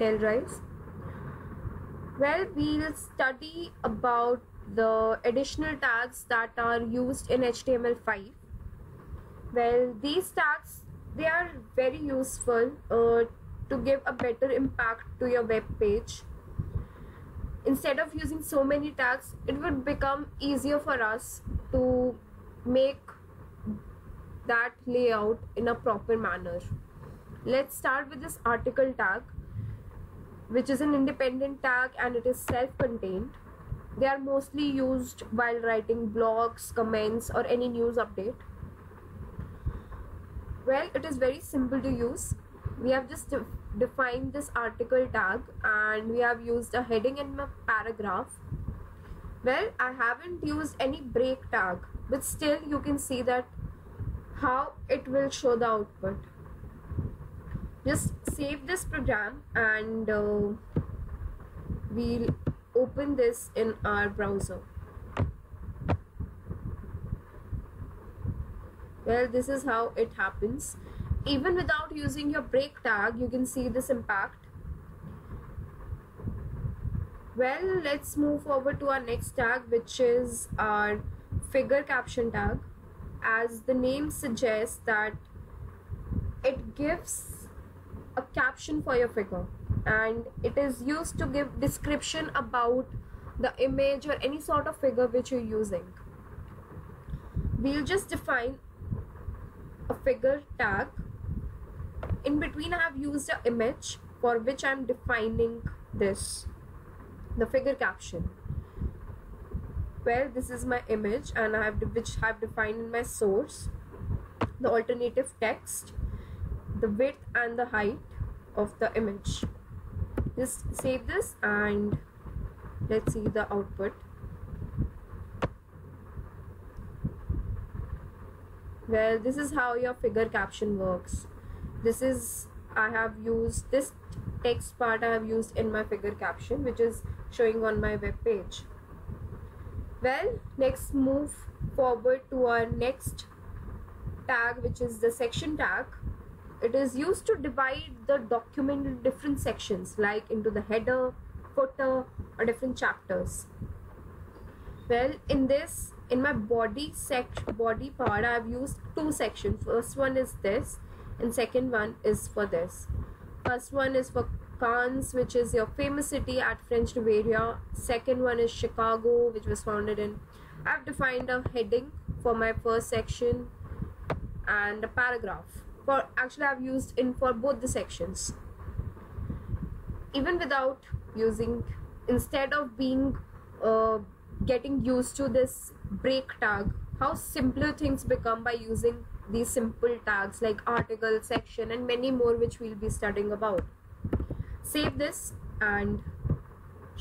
tell, guys? Well, we'll study about the additional tags that are used in HTML5. Well, these tags, they are very useful to give a better impact to your web page. Instead of using so many tags, it would become easier for us to make that layout in a proper manner. Let's start with this article tag, which is an independent tag and it is self-contained. They are mostly used while writing blogs, comments, or any news update. Well, it is very simple to use. We have just defined this article tag and we have used a heading and a paragraph. Well, I haven't used any break tag, but still you can see that how it will show the output. Just save this program and we'll open this in our browser. Well, this is how it happens. Even without using your break tag, you can see this impact. Well, let's move forward to our next tag, which is our figure caption tag. As the name suggests, that it gives a caption for your figure and it is used to give description about the image or any sort of figure which you're using. We'll just define a figure tag. In between, I have used an image for which I'm defining this, the figure caption. Well, this is my image and which I have defined in my source, the alternative text, the width and the height of the image. Just save this and let's see the output. Well, this is how your figure caption works. This is, I have used this text part I have used in my figure caption, which is showing on my web page. Well, let's move forward to our next tag, which is the section tag. It is used to divide the document into different sections, like into the header, footer, or different chapters. Well, in my body part, I have used two sections. First one is this and second one is for this. First one is for Cannes, which is your famous city at French Riviera. Second one is Chicago, which was founded in. I have defined a heading for my first section and a paragraph. Actually, I've used for both the sections. Even without using, instead of being getting used to this break tag, how simpler things become by using these simple tags like article, section, and many more, which we'll be studying about. Save this and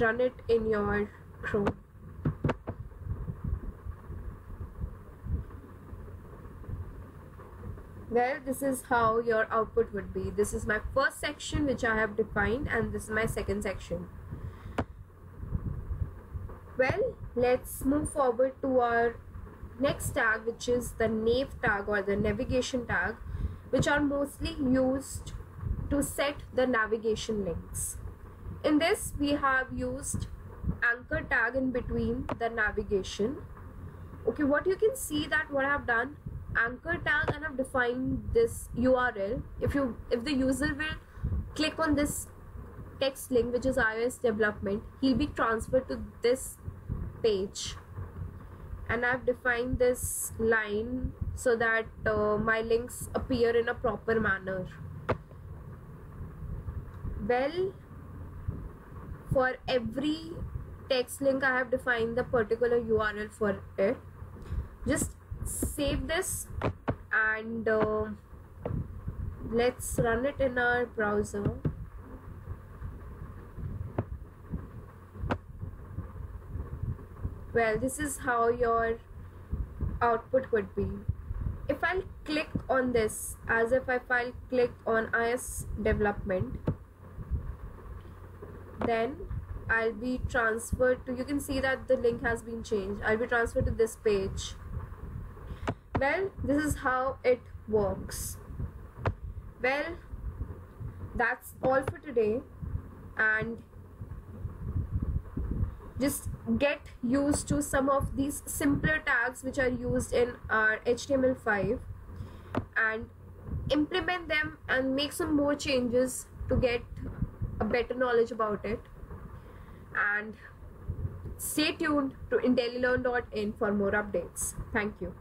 run it in your Chrome. Well, this is how your output would be. This is my first section which I have defined and this is my second section. Well, let's move forward to our next tag, which is the nav tag or the navigation tag, which are mostly used to set the navigation links. In this, we have used anchor tag in between the navigation. Okay, what you can see that what I have done, anchor tag, and I've defined this URL. If the user will click on this text link, which is iOS development, he'll be transferred to this page. And I've defined this line so that my links appear in a proper manner. Well, for every text link I have defined the particular URL for it. Just save this and let's run it in our browser. Well, this is how your output would be. If I'll click on this, as if I'll click on iOS development, then I'll be transferred to, you can see that the link has been changed. I'll be transferred to this page. Well, this is how it works. Well, that's all for today. and just get used to some of these simpler tags which are used in our HTML5 and implement them and make some more changes to get a better knowledge about it. And stay tuned to IntelliLearn.in for more updates. Thank you.